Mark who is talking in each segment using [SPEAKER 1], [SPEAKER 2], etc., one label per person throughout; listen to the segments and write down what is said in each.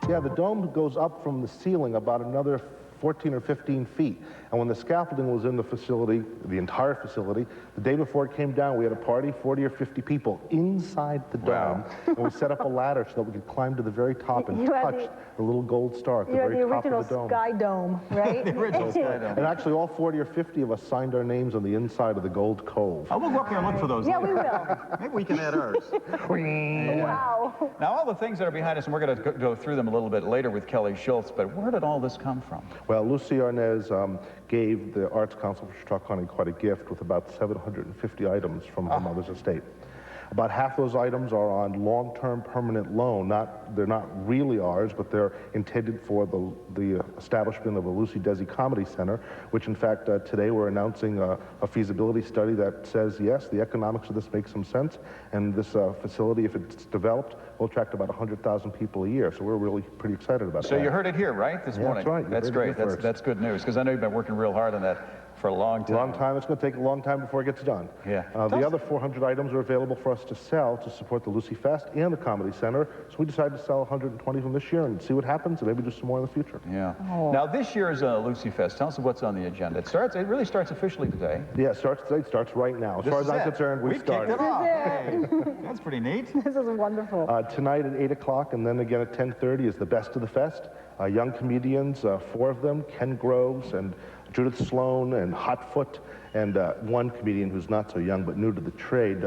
[SPEAKER 1] Yeah, the dome goes up from the ceiling about another 14 or 15 feet. And when the scaffolding was in the facility, the entire facility, the day before it came down, we had a party, 40 or 50 people inside the dome. And we set up a ladder so that we could climb to the very top and touch the little gold star at the very top of the dome.
[SPEAKER 2] The original Sky Dome, right?
[SPEAKER 3] The original Sky Dome.
[SPEAKER 1] And actually, all 40 or 50 of us signed our names on the inside of the gold cove.
[SPEAKER 3] Oh, we'll go up here and look for those.
[SPEAKER 2] Yeah,
[SPEAKER 3] later.
[SPEAKER 2] we will.
[SPEAKER 3] Maybe we can add ours.
[SPEAKER 2] Wow.
[SPEAKER 3] Now, all the things that are behind us, and we're going to go through them a little bit later with Kelly Schultz, but where did all this come from?
[SPEAKER 1] Well, Lucy Arnaz gave the Arts Council for Chautauqua County quite a gift with about 750 items from her mother's estate. About half those items are on long-term permanent loan. They're not really ours, but they're intended for the establishment of a Lucy Desi Comedy Center, which in fact today we're announcing a feasibility study that says yes, the economics of this makes some sense, and this facility, if it's developed, will attract about 100,000 people a year. So we're really pretty excited about that.
[SPEAKER 3] So you heard it here, right, this morning?
[SPEAKER 1] That's right.
[SPEAKER 3] That's great. That's good news, because I know you've been working real hard on that for a long time.
[SPEAKER 1] Long time. It's going to take a long time before it gets done.
[SPEAKER 3] Yeah.
[SPEAKER 1] The other 400 items are available for us to sell to support the LucyFest and the Comedy Center. So we decided to sell 120 of them this year and see what happens, and maybe do some more in the future.
[SPEAKER 3] Yeah. Oh. Now this year's LucyFest, tell us what's on the agenda. It really starts officially today.
[SPEAKER 1] Yeah, it starts today. It starts right now. As far as I'm concerned, we've started.
[SPEAKER 3] Kicked it off. Hey, that's pretty neat.
[SPEAKER 2] This is wonderful.
[SPEAKER 1] Tonight at 8 o'clock and then again at 10:30 is the best of the fest. Young comedians, 4 of them, Ken Groves and Judith Sloan and Hotfoot, and one comedian who's not so young but new to the trade,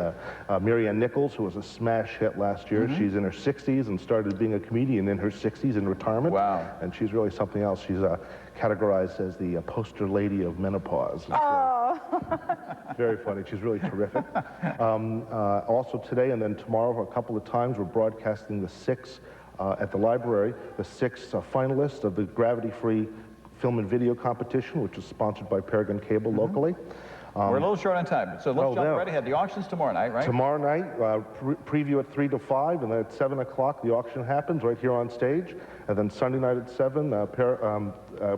[SPEAKER 1] Marianne Nichols, who was a smash hit last year. She's in her 60s and started being a comedian in her 60s in retirement. Wow. And she's really something else. She's categorized as the poster lady of menopause.
[SPEAKER 2] Oh.
[SPEAKER 1] Very funny. She's really terrific. Also today and then tomorrow, a couple of times, we're broadcasting the 6 at the library, the 6 finalists of the gravity-free film and video competition, which is sponsored by Paragon Cable locally.
[SPEAKER 3] We're a little short on time, so let's jump right ahead. The auction's tomorrow night, right?
[SPEAKER 1] Tomorrow night, preview at 3 to 5, and then at 7 o'clock the auction happens right here on stage. And then Sunday night at 7,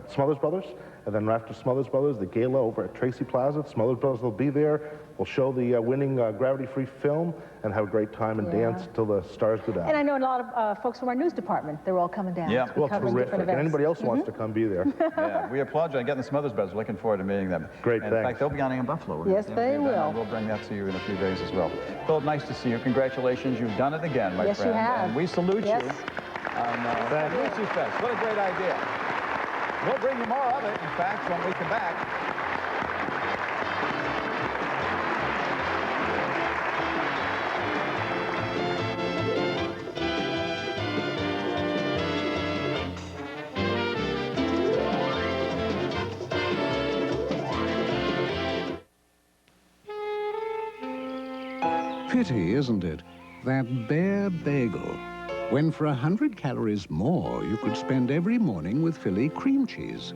[SPEAKER 1] Smothers Brothers. And then after Smothers Brothers, the gala over at Tracy Plaza. Smothers Brothers will be there. We'll show the winning gravity-free film and have a great time and dance till the stars go down.
[SPEAKER 2] And I know a lot of folks from our news department, they're all coming down.
[SPEAKER 1] Yeah, well, terrific. And anybody else who wants to come be there.
[SPEAKER 3] Yeah, we applaud you on getting the Smothers Brothers. Looking forward to meeting them.
[SPEAKER 1] Great,
[SPEAKER 3] and
[SPEAKER 1] thanks.
[SPEAKER 3] in fact, they'll be on in Buffalo.
[SPEAKER 2] Yes, they will.
[SPEAKER 3] We'll bring that to you in a few days as well. Philip, nice to see you. Congratulations. You've done it again, my friend.
[SPEAKER 2] Yes, you have.
[SPEAKER 3] And we salute you on LucyFest. What a great idea. We'll bring you more of it, in fact, when we come back.
[SPEAKER 4] Pity, isn't it? That bare bagel. When for 100 calories more, you could spend every morning with Philly cream cheese.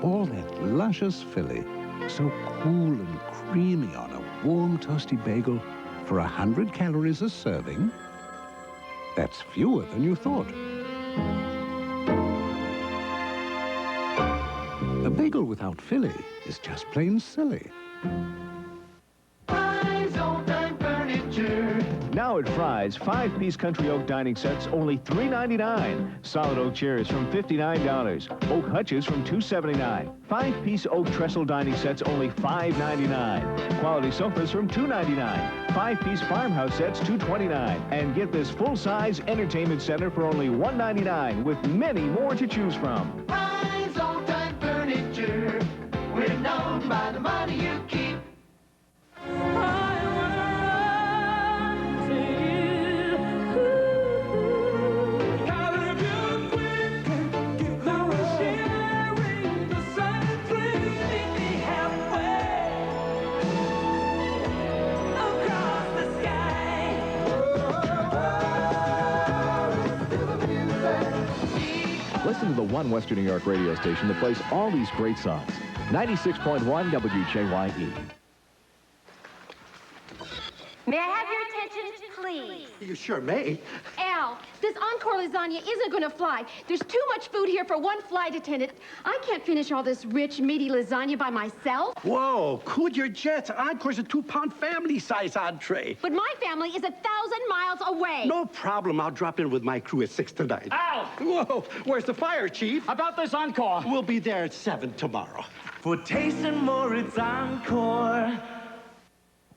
[SPEAKER 4] All that luscious Philly, so cool and creamy on a warm, toasty bagel for 100 calories a serving. That's fewer than you thought. A bagel without Philly is just plain silly.
[SPEAKER 5] Now at Fry's, 5-piece country oak dining sets only $3.99. Solid oak chairs from $59. Oak hutches from $2.79. 5-piece oak trestle dining sets only $5.99. Quality sofas from $2.99. 5-piece farmhouse sets $2.29. And get this full-size entertainment center for only $1.99 with many more to choose from.
[SPEAKER 6] Fry's Old Time Furniture. We're known by the money you keep.
[SPEAKER 5] Listen to the one Western New York radio station that plays all these great songs. 96.1 WKYE.
[SPEAKER 7] May I have your attention, please?
[SPEAKER 8] You sure may.
[SPEAKER 7] And Al, this Encore lasagna isn't going to fly. There's too much food here for one flight attendant. I can't finish all this rich, meaty lasagna by myself.
[SPEAKER 8] Whoa, cool your jets. Encore's a 2-pound family-size entree.
[SPEAKER 7] But my family is 1,000 miles away.
[SPEAKER 8] No problem. I'll drop in with my crew at 6 tonight.
[SPEAKER 9] Al!
[SPEAKER 8] Whoa, where's the fire, Chief?
[SPEAKER 9] About this Encore.
[SPEAKER 8] We'll be there at 7 tomorrow.
[SPEAKER 6] For tasting more, it's Encore.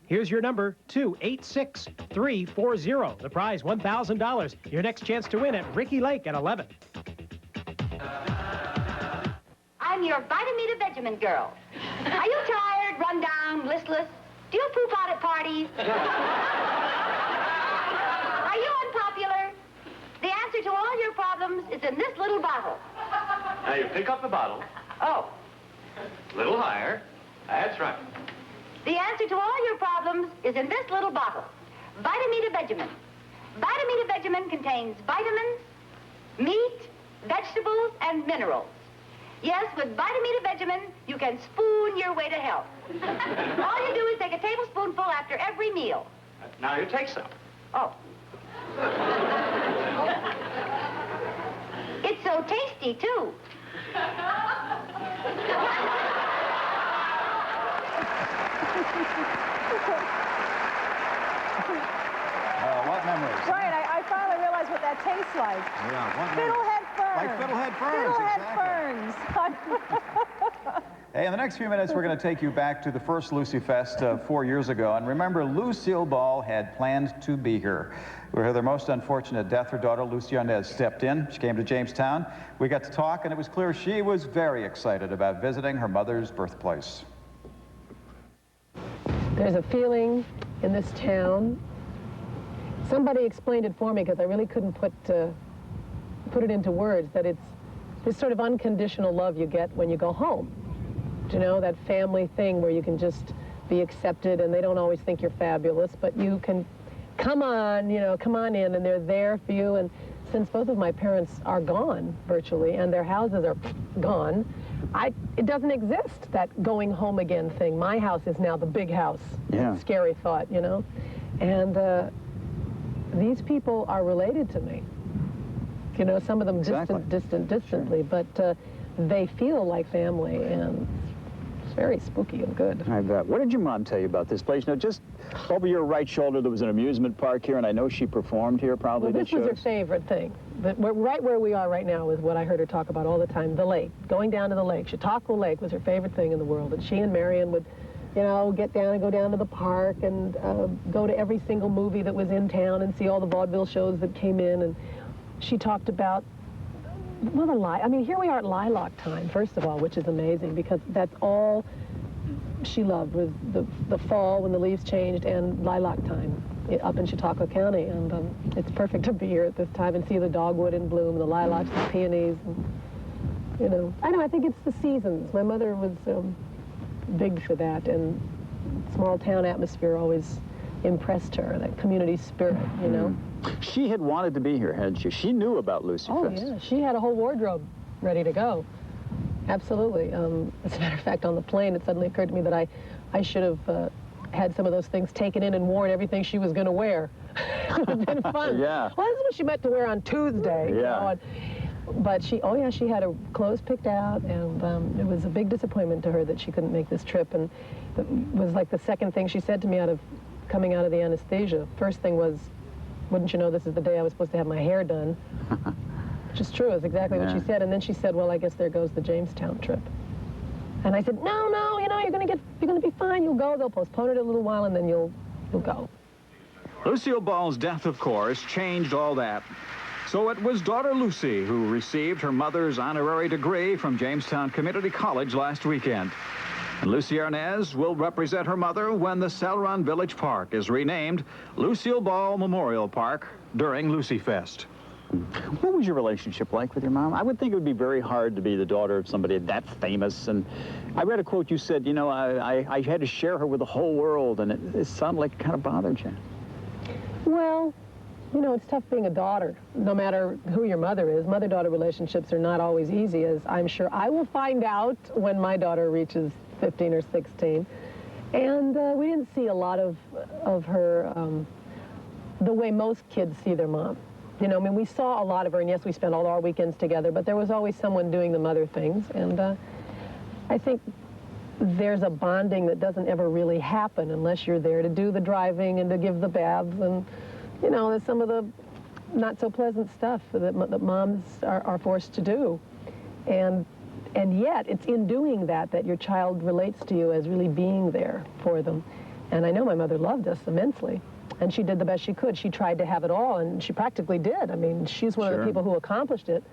[SPEAKER 10] Here's your number, 286340. The prize, $1,000. Your next chance to win at Ricky Lake at 11.
[SPEAKER 7] I'm your Vitamita Vegemin girl. Are you tired, run down, listless? Do you poop out at parties? Are you unpopular? The answer to all your problems is in this little bottle.
[SPEAKER 9] Now you pick up the bottle.
[SPEAKER 7] Oh,
[SPEAKER 9] A little higher. That's right.
[SPEAKER 7] the answer to all your problems is in this little bottle. Vitamita Vegemin. Vitamita Vegemin contains vitamins, meat, vegetables, and minerals. Yes, with Vitamita Vegemin, you can spoon your way to health. All you do is take a tablespoonful after every meal.
[SPEAKER 9] Now you take some.
[SPEAKER 7] Oh. It's so tasty, too.
[SPEAKER 3] What memories?
[SPEAKER 2] Right, I finally realized what that tastes like.
[SPEAKER 3] Yeah, what
[SPEAKER 2] Fiddlehead
[SPEAKER 3] Like
[SPEAKER 2] ferns.
[SPEAKER 3] fiddlehead ferns,
[SPEAKER 2] Fiddlehead ferns.
[SPEAKER 3] Hey, in the next few minutes, we're going to take you back to the first LucyFest 4 years ago. And remember, Lucille Ball had planned to be here. We heard their most unfortunate death. Her daughter, Lucy Arnaz, stepped in. She came to Jamestown. We got to talk, and it was clear she was very excited about visiting her mother's birthplace.
[SPEAKER 11] There's a feeling in this town. Somebody explained it for me because I really couldn't put it into words, that it's this sort of unconditional love you get when you go home. You know, that family thing where you can just be accepted and they don't always think you're fabulous, but you can come on in, and they're there for you. And since both of my parents are gone virtually and their houses are gone, it doesn't exist, that going home again thing. My house is now the big house.
[SPEAKER 3] Yeah.
[SPEAKER 11] Scary thought, you know? And these people are related to me. You know, some of them distantly, but they feel like family, and it's very spooky and good.
[SPEAKER 12] I bet. What did your mom tell you about this place? Now, just over your right shoulder, there was an amusement park here, and I know she performed here probably.
[SPEAKER 11] Well, this was her favorite thing. But right where we are right now is what I heard her talk about all the time, the lake. Going down to the lake. Chautauqua Lake was her favorite thing in the world, and she and Marion would, you know, get down and go down to the park and go to every single movie that was in town and see all the vaudeville shows that came in. And she talked about, well, I mean, here we are at lilac time, first of all, which is amazing because that's all she loved, was the fall when the leaves changed and lilac time up in Chautauqua County. And it's perfect to be here at this time and see the dogwood in bloom, the lilacs, the peonies. And, you know, I think it's the seasons. My mother was big for that, and small town atmosphere always impressed her, that community spirit, you know.
[SPEAKER 12] She had wanted to be here, hadn't she? She knew about LucyFest.
[SPEAKER 11] Oh, yeah. She had a whole wardrobe ready to go. Absolutely. As a matter of fact, on the plane, it suddenly occurred to me that I should have had some of those things taken in and worn everything she was going to wear. It would have been fun.
[SPEAKER 12] Yeah.
[SPEAKER 11] Well, this is what she meant to wear on Tuesday.
[SPEAKER 12] Yeah.
[SPEAKER 11] You know, but she had her clothes picked out, and it was a big disappointment to her that she couldn't make this trip. And it was like the second thing she said to me coming out of the anesthesia. First thing was, wouldn't you know this is the day I was supposed to have my hair done? Which is true, is exactly what she said. And then she said, well, I guess there goes the Jamestown trip. And I said, no, you know, you're gonna be fine, you'll go. They'll postpone it a little while and then you'll go.
[SPEAKER 12] Lucille Ball's death, of course, changed all that. So it was daughter Lucy who received her mother's honorary degree from Jamestown Community College last weekend. And Lucy Arnaz will represent her mother when the Celeron Village Park is renamed Lucille Ball Memorial Park during LucyFest. What was your relationship like with your mom? I would think it would be very hard to be the daughter of somebody that famous. And I read a quote you said, you know, I had to share her with the whole world, and it sounded like it kind of bothered you.
[SPEAKER 11] Well, you know, it's tough being a daughter, no matter who your mother is. Mother-daughter relationships are not always easy, as I'm sure I will find out when my daughter reaches 15 or 16. And we didn't see a lot of her the way most kids see their mom. You know, I mean, we saw a lot of her, and yes, we spent all our weekends together, but there was always someone doing the mother things, and I think there's a bonding that doesn't ever really happen unless you're there to do the driving and to give the baths, and, you know, there's some of the not so pleasant stuff that moms are forced to do. And yet, it's in doing that that your child relates to you as really being there for them. And I know my mother loved us immensely, and she did the best she could. She tried to have it all, and she practically did. I mean, she's one of the people who accomplished it.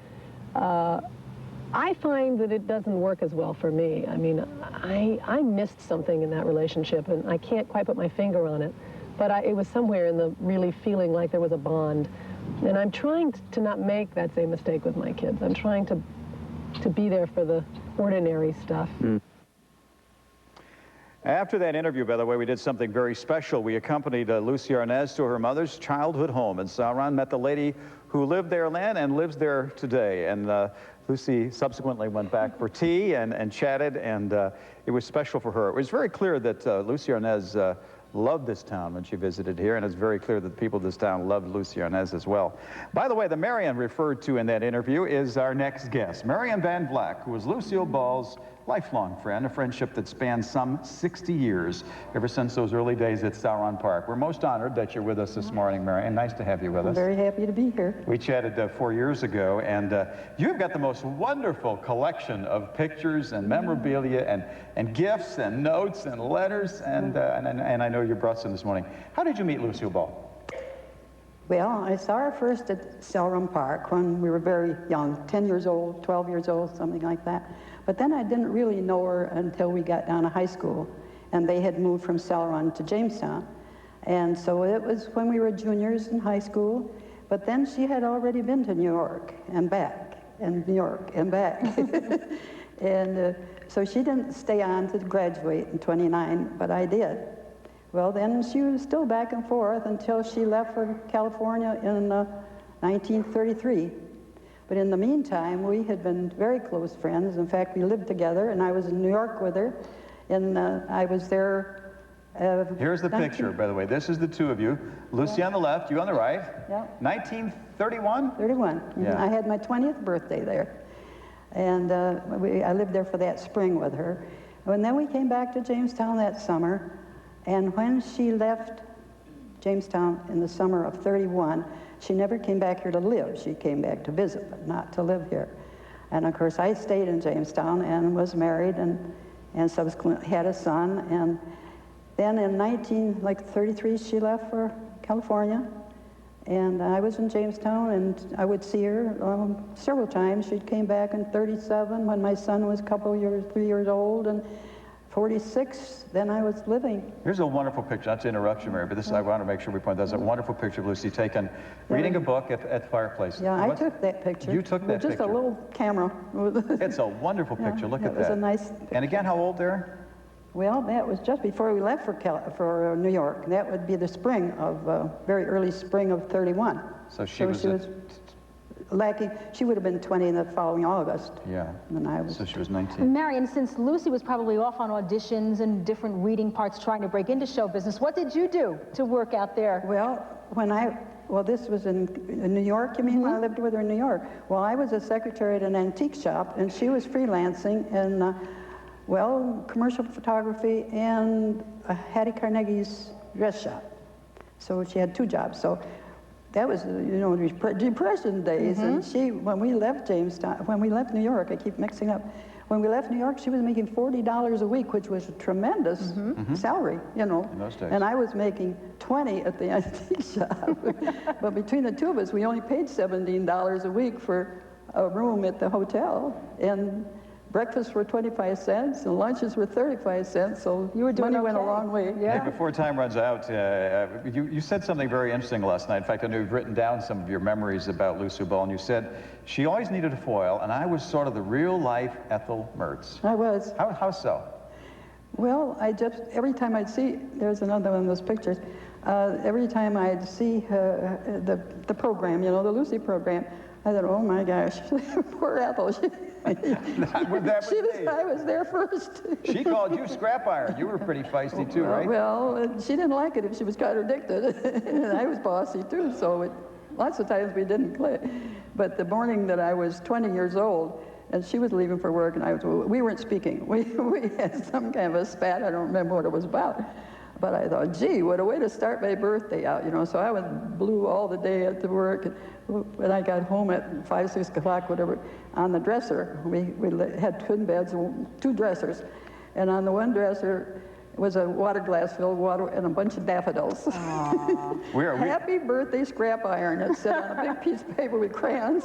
[SPEAKER 11] I find that it doesn't work as well for me. I mean, I missed something in that relationship, and I can't quite put my finger on it. But it was somewhere in the really feeling like there was a bond. And I'm trying to not make that same mistake with my kids. I'm trying to be there for the ordinary stuff.
[SPEAKER 3] After that interview, by the way, we did something very special. We accompanied Lucy Arnaz to her mother's childhood home in Sauron, met the lady who lived there then and lives there today. And Lucy subsequently went back for tea and chatted, and it was special for her. It was very clear that Lucy Arnaz loved this town when she visited here, and it's very clear that the people of this town loved Lucy Arnaz as well. By the way, the Marion referred to in that interview is our next guest, Marion Van Vleck, who was Lucille Ball's lifelong friend, a friendship that spans some 60 years, ever since those early days at Sauron Park. We're most honored that you're with us this morning, Marion. Nice to have you with us.
[SPEAKER 13] I'm very happy to be here.
[SPEAKER 3] We chatted 4 years ago, and you've got the most wonderful collection of pictures and memorabilia and gifts and notes and letters, and I know you brought some this morning. How did you meet Lucille Ball?
[SPEAKER 13] Well, I saw her first at Sauron Park when we were very young, 10 years old, 12 years old, something like that. But then I didn't really know her until we got down to high school, and they had moved from Sauron to Jamestown. And so it was when we were juniors in high school, but then she had already been to New York and back, and New York and back. And so she didn't stay on to graduate in 29, but I did. Well, then she was still back and forth until she left for California in 1933. But in the meantime, we had been very close friends. In fact, we lived together, and I was in New York with her, and I was there.
[SPEAKER 3] Here's the picture, by the way. This is the two of you. Lucy on the left, you on the right.
[SPEAKER 13] Yeah.
[SPEAKER 3] 1931?
[SPEAKER 13] 31.
[SPEAKER 3] Yeah.
[SPEAKER 13] I had my 20th birthday there. And I lived there for that spring with her. And then we came back to Jamestown that summer. And when she left Jamestown in the summer of 31, she never came back here to live. She came back to visit, but not to live here. And of course, I stayed in Jamestown and was married and subsequently had a son. And then in 1933, she left for California. And I was in Jamestown, and I would see her several times. She came back in 37 when my son was 3 years old, and 46, then I was living.
[SPEAKER 3] Here's a wonderful picture, not to interrupt you, Mary, but this I want to make sure we point. There's a wonderful picture of Lucy taken reading a book at the fireplace.
[SPEAKER 13] Yeah, I took that picture.
[SPEAKER 3] You took that
[SPEAKER 13] just
[SPEAKER 3] picture?
[SPEAKER 13] Just a little camera.
[SPEAKER 3] It's a wonderful picture. Look at that.
[SPEAKER 13] It was a nice picture.
[SPEAKER 3] And again, how old there?
[SPEAKER 13] Well, that was just before we left for New York. That would be the spring of, very early spring of 31.
[SPEAKER 3] So she was
[SPEAKER 13] lacking. She would have been 20 in the following August.
[SPEAKER 3] Yeah.
[SPEAKER 13] And I was.
[SPEAKER 3] So she was 19.
[SPEAKER 2] Marion, since Lucy was probably off on auditions and different reading parts trying to break into show business, what did you do to work out there?
[SPEAKER 13] Well, this was in New York, you mean, when I lived with her in New York? Well, I was a secretary at an antique shop, and she was freelancing in, commercial photography and Hattie Carnegie's dress shop. So she had 2 jobs. So that was, Depression days. And when we left New York, I keep mixing up. When we left New York, she was making $40 a week, which was a tremendous salary, In
[SPEAKER 3] those days.
[SPEAKER 13] And I was making 20 at the antique shop. But between the two of us, we only paid $17 a week for a room at the hotel. And breakfasts were 25 cents, and lunches were 35 cents, so money went a long way.
[SPEAKER 3] Yeah. Hey, before time runs out, you said something very interesting last night. In fact, I know you've written down some of your memories about Lucille Ball, and you said, she always needed a foil, and I was sort of the real-life Ethel Mertz.
[SPEAKER 13] I was.
[SPEAKER 3] How so?
[SPEAKER 13] Well, every time I'd see, there's another one of those pictures, every time I'd see the program, the Lucy program, I thought, oh my gosh, poor Ethel. I was there first.
[SPEAKER 3] She called you scrap iron. You were pretty feisty too, right?
[SPEAKER 13] Well, she didn't like it if she was contradicted. And I was bossy too, so lots of times we didn't click. But the morning that I was 20 years old, and she was leaving for work, and we weren't speaking. We had some kind of a spat. I don't remember what it was about. But I thought, gee, what a way to start my birthday out, you know. So I was blue all the day at the work. And when I got home at 5, 6 o'clock, whatever, on the dresser, we had twin beds, 2 dressers. And on the one dresser was a water glass filled with water and a bunch of daffodils. Happy birthday scrap iron. It said on a big piece of paper with crayons.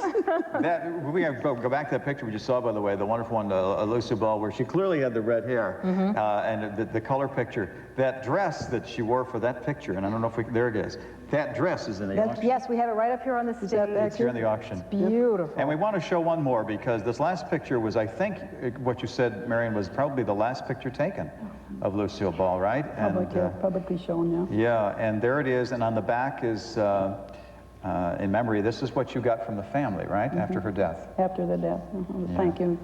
[SPEAKER 3] We have to go back to that picture we just saw, by the way, the wonderful one, Lucy Ball, where she clearly had the red hair, and the color picture. That dress that she wore for that picture, and I don't know if there it is. That dress is in the auction.
[SPEAKER 2] Yes, we have it right up here on the stage.
[SPEAKER 3] It's here in the auction.
[SPEAKER 2] It's beautiful.
[SPEAKER 3] And we want to show one more because this last picture was, I think, what you said, Marion, was probably the last picture taken of Lucille Ball, right?
[SPEAKER 13] Publicly shown, yeah.
[SPEAKER 3] Yeah, and there it is, and on the back is, in memory, this is what you got from the family, right, after her death?
[SPEAKER 13] After the death. Thank you.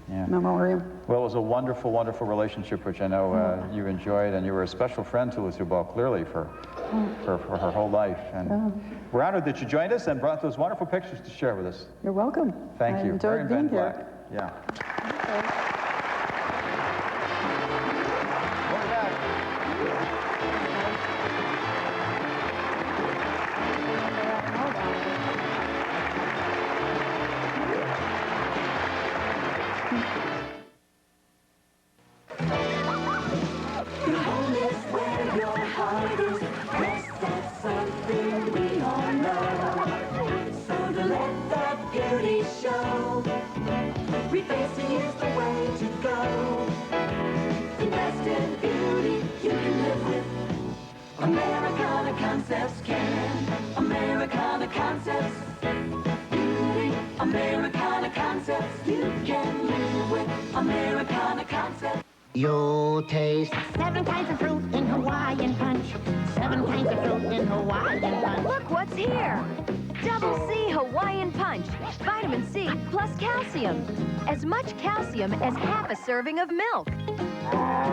[SPEAKER 13] Memoriam.
[SPEAKER 3] Well, it was a wonderful, wonderful relationship, which I know you enjoyed, and you were a special friend to Lucille Ball, clearly, for her whole life. And we're honored that you joined us and brought those wonderful pictures to share with us.
[SPEAKER 13] You're welcome.
[SPEAKER 3] Thank you.
[SPEAKER 13] I enjoyed being here.
[SPEAKER 3] Yeah.
[SPEAKER 6] Americana Concepts, beauty, Americana Concepts, you can live with Americana Concepts.
[SPEAKER 14] You taste 7 kinds of fruit in Hawaiian Punch. 7 kinds of fruit in Hawaiian Punch.
[SPEAKER 15] Look what's here. Double C Hawaiian Punch. Vitamin C plus calcium. As much calcium as half a serving of milk.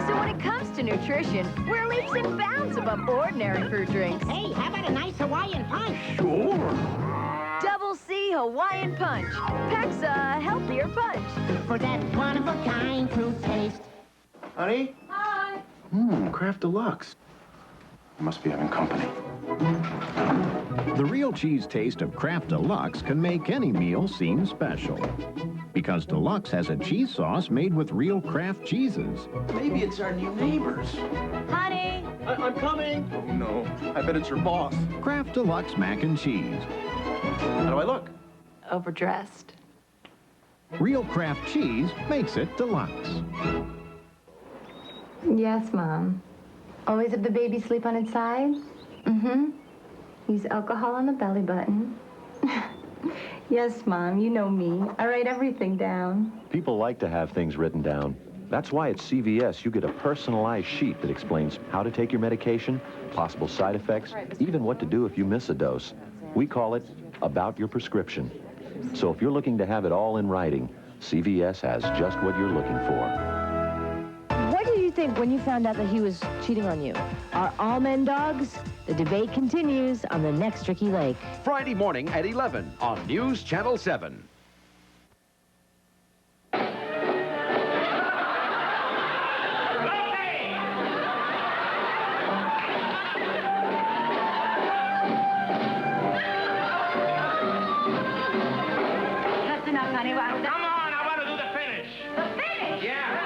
[SPEAKER 15] So when it comes to nutrition, we're leaps and bounds above ordinary fruit drinks.
[SPEAKER 14] Hey, how about a nice Hawaiian Punch?
[SPEAKER 15] Sure. Double C Hawaiian Punch. Packs a healthier punch.
[SPEAKER 14] For that one-of-a-kind fruit taste.
[SPEAKER 16] Honey?
[SPEAKER 15] Hi.
[SPEAKER 16] Kraft Deluxe. You must be having company.
[SPEAKER 4] The real cheese taste of Kraft Deluxe can make any meal seem special. Because Deluxe has a cheese sauce made with real Kraft cheeses.
[SPEAKER 8] Maybe it's our new neighbors.
[SPEAKER 15] Honey.
[SPEAKER 8] I'm coming. Oh, no. I bet it's your boss.
[SPEAKER 4] Kraft Deluxe mac and cheese.
[SPEAKER 8] How do I look?
[SPEAKER 15] Overdressed.
[SPEAKER 4] Real Kraft cheese makes it Deluxe.
[SPEAKER 17] Yes, Mom. Always have the baby sleep on its side? Mm-hmm. Use alcohol on the belly button. Yes, Mom, you know me. I write everything down.
[SPEAKER 18] People like to have things written down. That's why at CVS you get a personalized sheet that explains how to take your medication, possible side effects, even what to do if you miss a dose. We call it About Your Prescription. So if you're looking to have it all in writing, CVS has just what you're looking for.
[SPEAKER 15] What did you think when you found out that he was cheating on you? Are all men dogs? The debate continues on the next Tricky Lake.
[SPEAKER 19] Friday morning at 11 on News Channel 7.
[SPEAKER 7] That's enough, honey.
[SPEAKER 9] Come on, I want to do the finish.
[SPEAKER 7] The finish?
[SPEAKER 9] Yeah.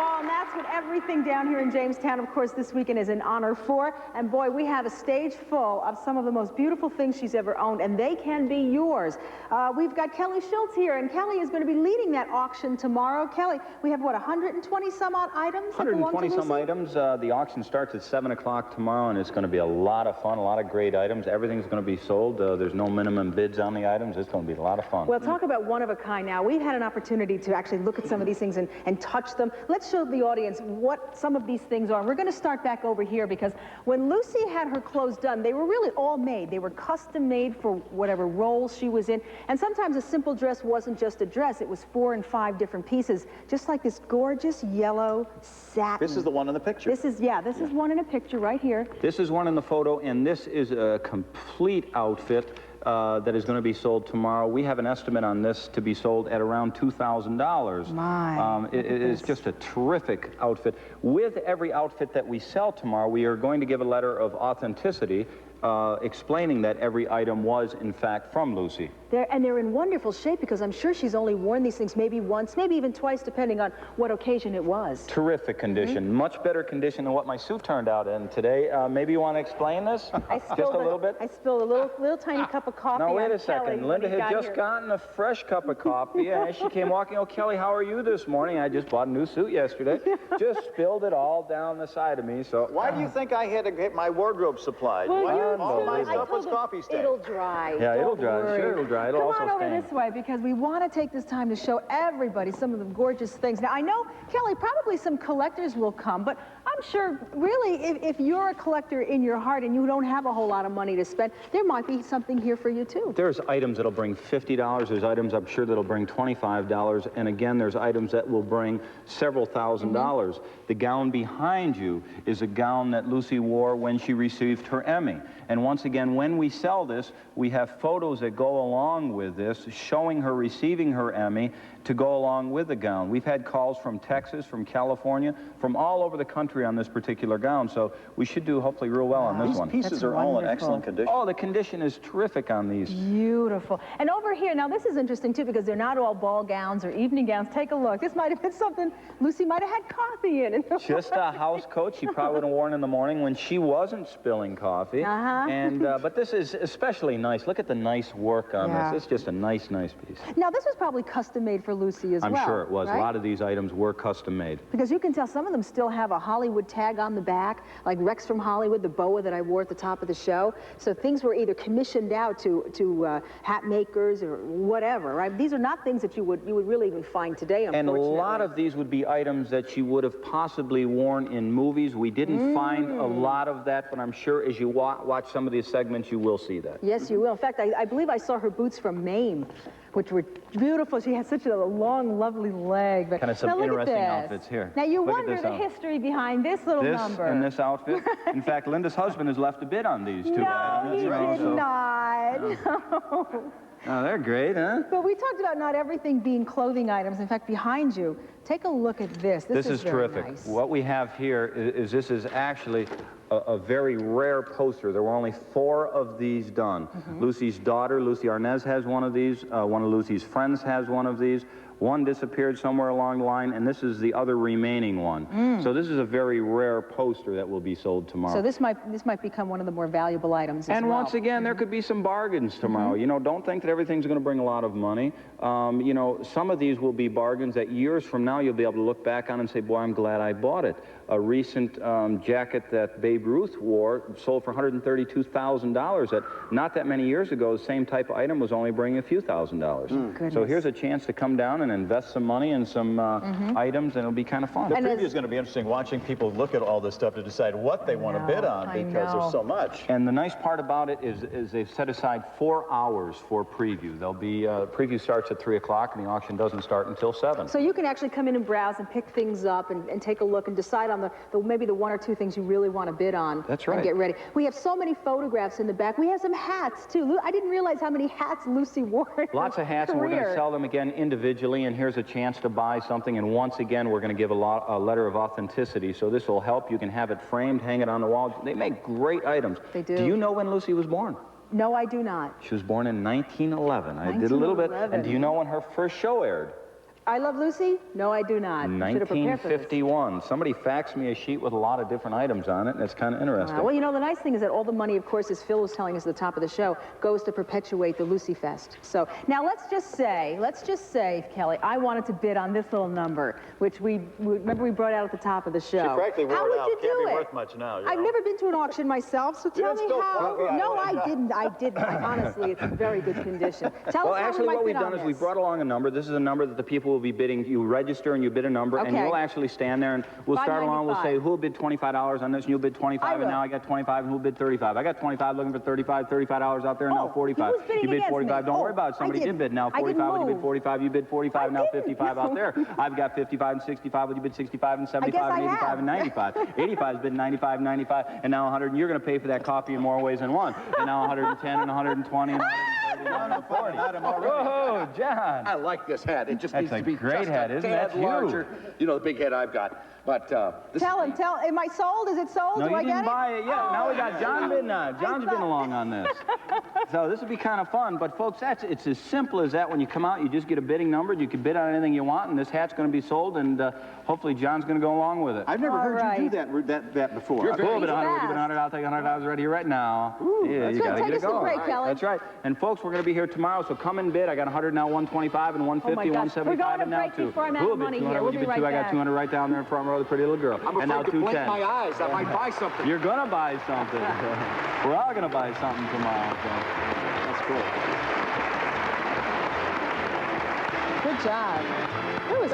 [SPEAKER 2] Ball, and that's what everything down here in Jamestown, of course, this weekend is in honor for. And boy, we have a stage full of some of the most beautiful things she's ever owned, and they can be yours. We've got Kelly Schultz here, and Kelly is going to be leading that auction tomorrow. Kelly, we have, what, 120 some odd items?
[SPEAKER 20] 120 some items. The auction starts at 7 o'clock tomorrow, and it's going to be a lot of fun, a lot of great items. Everything's going to be sold. There's no minimum bids on the items. It's going to be a lot of fun.
[SPEAKER 2] Well, talk about one of a kind now. We've had an opportunity to actually look at some of these things and touch them. Let's show the audience what some of these things are. We're going to start back over here because when Lucy had her clothes done, they were really all made. They were custom made for whatever role she was in. And sometimes a simple dress wasn't just a dress. It was 4 and 5 different pieces, just like this gorgeous yellow satin.
[SPEAKER 3] This is the one in the picture.
[SPEAKER 2] This is one in a picture right here.
[SPEAKER 20] This is one in the photo, and this is a complete outfit that is going to be sold tomorrow. We have an estimate on this to be sold at around $2,000.
[SPEAKER 2] My.
[SPEAKER 20] It is just a terrific outfit. With every outfit that we sell tomorrow, we are going to give a letter of authenticity explaining that every item was, in fact, from Lucy.
[SPEAKER 2] They're in wonderful shape because I'm sure she's only worn these things maybe once, maybe even twice, depending on what occasion it was.
[SPEAKER 20] Terrific condition. Much better condition than what my suit turned out in today. Maybe you want to explain this? Just a little bit?
[SPEAKER 2] I spilled a little tiny cup of coffee.
[SPEAKER 20] No, wait a
[SPEAKER 2] Kelly
[SPEAKER 20] second. Linda had just gotten a fresh cup of coffee, and as she came walking, oh, Kelly, how are you this morning? I just bought a new suit yesterday. Just spilled it all down the side of me, so...
[SPEAKER 3] Why do you think I had to get my wardrobe supplied?
[SPEAKER 2] Well,
[SPEAKER 3] all my stuff was coffee stained.
[SPEAKER 2] It'll dry.
[SPEAKER 20] Yeah, it'll dry. Sure, it'll dry. It'll also
[SPEAKER 2] Come on over
[SPEAKER 20] stain.
[SPEAKER 2] this way because we want to take this time to show everybody some of the gorgeous things. Now, I know, Kelly, probably some collectors will come, but I'm sure, really, if you're a collector in your heart and you don't have a whole lot of money to spend, there might be something here for you, too.
[SPEAKER 20] There's items that'll bring $50. There's items I'm sure that'll bring $25. And again, there's items that will bring several $1,000s. The gown behind you is a gown that Lucy wore when she received her Emmy. And once again, when we sell this, we have photos that go along with this, showing her receiving her Emmy to go along with the gown. We've had calls from Texas, from California, from all over the country on this particular gown, so we should do hopefully real well on this one.
[SPEAKER 3] These pieces are all in excellent condition.
[SPEAKER 20] Oh, the condition is terrific on these.
[SPEAKER 2] Beautiful. And over here, now this is interesting too because they're not all ball gowns or evening gowns. Take a look. This might have been something Lucy might have had coffee in.
[SPEAKER 20] Just a house coat she probably would have worn in the morning when she wasn't spilling coffee. And but this is especially nice. Look at the nice work on this. It's just a nice piece.
[SPEAKER 2] Now this was probably custom made for Lucy as well.
[SPEAKER 20] I'm sure it was.
[SPEAKER 2] Right?
[SPEAKER 20] A lot of these items were custom made.
[SPEAKER 2] Because you can tell some of them still have a Hollywood tag on the back, like Rex from Hollywood, the boa that I wore at the top of the show. So things were either commissioned out to hat makers or whatever, right? These are not things that you would really even find today, unfortunately.
[SPEAKER 20] And a lot of these would be items that she would have possibly worn in movies. We didn't find a lot of that, but I'm sure as you watch some of these segments, you will see that.
[SPEAKER 2] Yes, you will. In fact, I believe I saw her boots from Maine, which were beautiful. She had such a long, lovely leg. But
[SPEAKER 20] kind of some interesting outfits here.
[SPEAKER 2] Now, you
[SPEAKER 20] Look
[SPEAKER 2] wonder the history behind this little number.
[SPEAKER 20] And this outfit. In fact, Linda's husband has left a bid on these two.
[SPEAKER 2] No, he did not. No.
[SPEAKER 20] Oh, they're great, huh?
[SPEAKER 2] But we talked about not everything being clothing items. In fact, behind you, take a look at this. This is very
[SPEAKER 20] terrific.
[SPEAKER 2] Nice.
[SPEAKER 20] What we have here is this is actually a very rare poster. There were only 4 of these done. Lucy's daughter, Lucy Arnaz, has one of these. One of Lucy's friends has one of these. One disappeared somewhere along the line, and this is the other remaining one. So this is a very rare poster that will be sold tomorrow.
[SPEAKER 2] So this might become one of the more valuable items as
[SPEAKER 20] and
[SPEAKER 2] well.
[SPEAKER 20] Once again, there could be some bargains tomorrow. You know, don't think that everything's going to bring a lot of money. You know, some of these will be bargains that years from now you'll be able to look back on and say, boy, I'm glad I bought it. A recent jacket that Babe Ruth wore sold for $132,000 that not that many years ago, the same type of item was only bringing a few $1,000s. So here's a chance to come down and invest some money in some items, and it'll be kind of fun.
[SPEAKER 3] The preview is going to be interesting, watching people look at all this stuff to decide what they want to bid on because there's so much.
[SPEAKER 20] And the nice part about it is they've set aside 4 hours for preview. There'll be preview starts at 3 o'clock, and the auction doesn't start until 7.
[SPEAKER 2] So you can actually come in and browse and pick things up and take a look and decide on maybe the 1 or 2 things you really want to bid on.
[SPEAKER 20] That's right.
[SPEAKER 2] And get ready. We have so many photographs in the back. We have some hats too. I didn't realize how many hats Lucy wore in
[SPEAKER 20] Lots of hats, and we're going to sell them again individually, and here's a chance to buy something, and once again we're going to give a letter of authenticity, so this will help. You can have it framed, hang it on the wall. They make great items.
[SPEAKER 2] They do.
[SPEAKER 20] Do you know when Lucy was born?
[SPEAKER 2] No, I do not.
[SPEAKER 20] She was born in 1911. I did a little bit. And do you know when her first show aired?
[SPEAKER 2] I Love Lucy? No, I do not. Should have prepared for this.
[SPEAKER 20] 1951. Somebody faxed me a sheet with a lot of different items on it, and it's kind of interesting.
[SPEAKER 2] Well, you know, the nice thing is that all the money, of course, as Phil was telling us at the top of the show, goes to perpetuate the LucyFest. So now let's just say, Kelly, I wanted to bid on this little number, which remember we brought out at the top of the show.
[SPEAKER 20] She practically wore it out.
[SPEAKER 2] How would you do
[SPEAKER 20] Can't
[SPEAKER 2] it?
[SPEAKER 20] be worth much now.
[SPEAKER 2] I've never been to an auction myself, so tell me how. No, I didn't. Honestly, it's in very good condition. Tell us how
[SPEAKER 20] actually,
[SPEAKER 2] we might
[SPEAKER 20] what we've
[SPEAKER 2] bid
[SPEAKER 20] done
[SPEAKER 2] on
[SPEAKER 20] is we
[SPEAKER 2] this.
[SPEAKER 20] brought along a number. This is a number that the people will be bidding. You register and you bid a number, and you'll actually stand there and we'll start along. We'll say who'll bid $25 on this, and you'll bid 25, and now I got 25, and who'll bid 35. I got 25 looking for $35 out there, and now 45. You bid 45. Don't worry about it. Somebody did bid. Now 45. When you bid 45, you bid 45. Now 55 out there. I've got 55 and 65. When you bid 65 and 75 and 85 and 95. 85's bid 95, 95, and now 100. And you're going to pay for that coffee in more ways than one. And now 110 and 120 and 130 and 140. Whoa, John!
[SPEAKER 16] I like this hat. It just needs to be
[SPEAKER 20] great hat, isn't it? That's
[SPEAKER 16] larger. You know the big head I've got. But
[SPEAKER 2] tell him. Am I sold? Is it sold?
[SPEAKER 20] No,
[SPEAKER 2] Do I
[SPEAKER 20] you
[SPEAKER 2] get
[SPEAKER 20] didn't buy it yet. Now we got John bidding on it. John's been along on this. So this would be kind of fun. But folks, it's as simple as that. When you come out, you just get a bidding number. You can bid on anything you want, and this hat's going to be sold, and hopefully John's going to go along with it.
[SPEAKER 16] I've never heard you do that before.
[SPEAKER 20] You're cool, but 100. Give it 100. I'll take $100 right here, right now. Yeah, you got to get it going.
[SPEAKER 2] Break, Kelly.
[SPEAKER 20] That's right. And folks, we're going to be here tomorrow, so come and bid. I got 100 now, 125, and 150, 175, and now 2.
[SPEAKER 2] Who'll bid 200?
[SPEAKER 20] We'll bid 2. I got 200 right down there in front row, the pretty little girl.
[SPEAKER 16] I'm afraid to blink my eyes. I might buy something.
[SPEAKER 20] You're going to buy something. We're all going to buy something tomorrow. So that's cool.
[SPEAKER 2] Good job. It was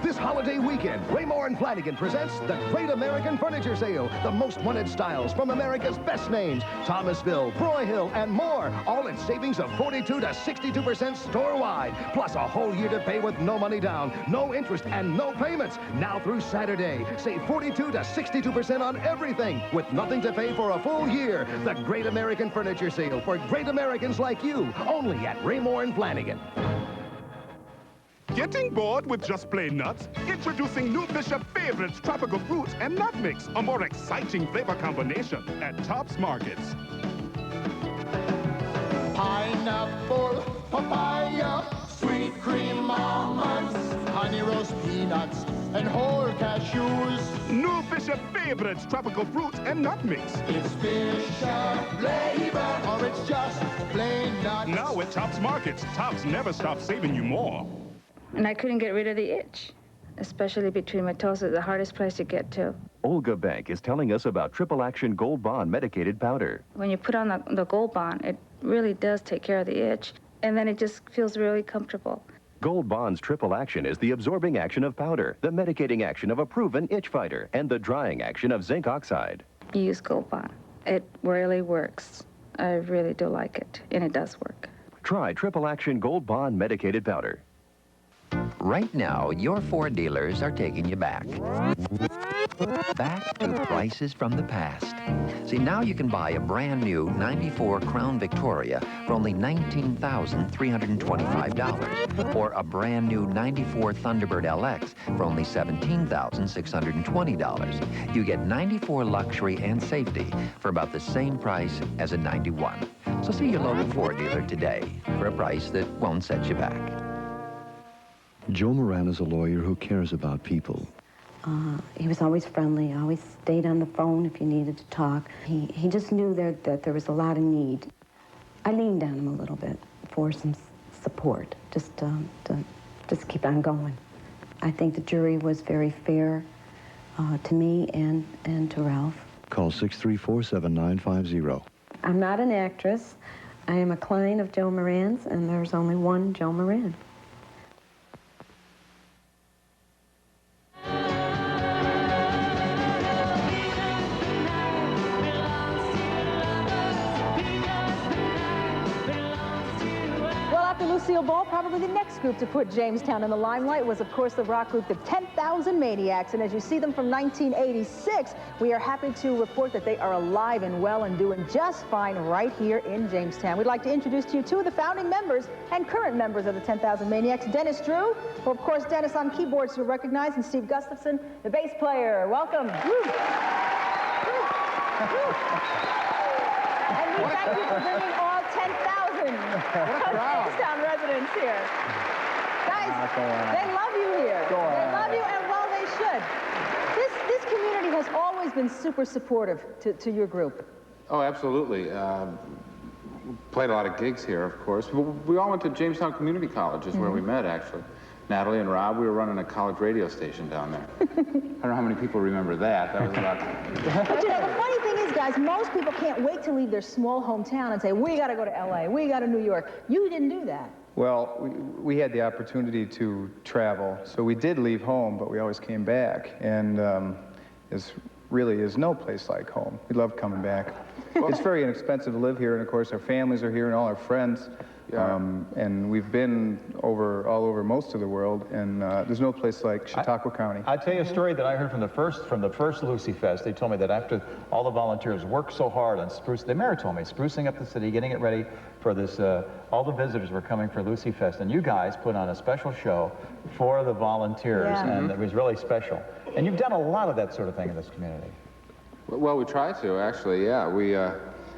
[SPEAKER 21] This holiday weekend, Raymore and Flanagan presents the Great American Furniture Sale. The most wanted styles from America's best names. Thomasville, Broyhill, and more. All at savings of 42 to 62% store-wide. Plus a whole year to pay with no money down, no interest, and no payments. Now through Saturday. Save 42 to 62% on everything with nothing to pay for a full year. The Great American Furniture Sale for great Americans like you. Only at Raymore and Flanagan.
[SPEAKER 22] Getting bored with just plain nuts? Introducing new Bishop Favorites Tropical Fruit and Nut Mix, a more exciting flavor combination at Tops Markets.
[SPEAKER 6] Pineapple, papaya, sweet cream almonds, honey roast peanuts, and whole cashews.
[SPEAKER 22] New Bishop Favorites Tropical Fruit and Nut Mix.
[SPEAKER 6] It's Bishop flavor, or it's just plain nuts.
[SPEAKER 22] Now at Tops Markets, Tops never stops saving you more.
[SPEAKER 23] And I couldn't get rid of the itch, especially between my toes. It's the hardest place to get to.
[SPEAKER 24] Olga Bank is telling us about Triple Action Gold Bond Medicated Powder.
[SPEAKER 23] When you put on the Gold Bond, it really does take care of the itch, and then it just feels really comfortable.
[SPEAKER 24] Gold Bond's Triple Action is the absorbing action of powder, the medicating action of a proven itch fighter, and the drying action of zinc oxide.
[SPEAKER 23] You use Gold Bond. It really works. I really do like it, and it does work.
[SPEAKER 24] Try Triple Action Gold Bond Medicated Powder.
[SPEAKER 25] Right now, your Ford dealers are taking you back. Back to prices from the past. See, now you can buy a brand new 94 Crown Victoria for only $19,325, or a brand new 94 Thunderbird LX for only $17,620. You get 94 luxury and safety for about the same price as a 91. So see your local Ford dealer today for a price that won't set you back.
[SPEAKER 26] Joe Moran is a lawyer who cares about people.
[SPEAKER 27] He was always friendly, always stayed on the phone if you needed to talk. He just knew that there was a lot of need. I leaned on him a little bit for some support, just to keep on going. I think the jury was very fair to me and to Ralph.
[SPEAKER 26] Call 634-7950.
[SPEAKER 27] I'm not an actress. I am a client of Joe Moran's, and there's only one Joe Moran.
[SPEAKER 2] Lucille Ball, probably the next group to put Jamestown in the limelight was, of course, the rock group, the 10,000 Maniacs. And as you see them from 1986, we are happy to report that they are alive and well and doing just fine right here in Jamestown. We'd like to introduce to you two of the founding members and current members of the 10,000 Maniacs, Dennis Drew, who, of course, Dennis on keyboards, you'll recognize, and Steve Gustafson, the bass player. Welcome. Woo. And we thank you for bringing all 10,000 Jamestown residents here. Guys, they love you here. They love you, and well, they should. This community has always been super supportive to your group.
[SPEAKER 1] Oh, absolutely. Played a lot of gigs here, of course. We all went to Jamestown Community College, is where we met, actually. Natalie and Rob, we were running a college radio station down there. I don't know how many people remember that. That was about...
[SPEAKER 2] But you know, the funny thing is, guys, most people can't wait to leave their small hometown and say, we got to go to LA, we got to New York. You didn't do that.
[SPEAKER 5] Well, we had the opportunity to travel, so we did leave home, but we always came back. And there's really is no place like home. We love coming back. It's very inexpensive to live here, and of course our families are here and all our friends. And we've been all over most of the world, and there's no place like Chautauqua County.
[SPEAKER 3] I'll tell you a story that I heard from the first LucyFest. They told me that after all the volunteers worked so hard on the mayor told me, sprucing up the city, getting it ready for this, all the visitors were coming for LucyFest, and you guys put on a special show for the volunteers, and it was really special. And you've done a lot of that sort of thing in this community.
[SPEAKER 1] Well, we try to, actually, yeah.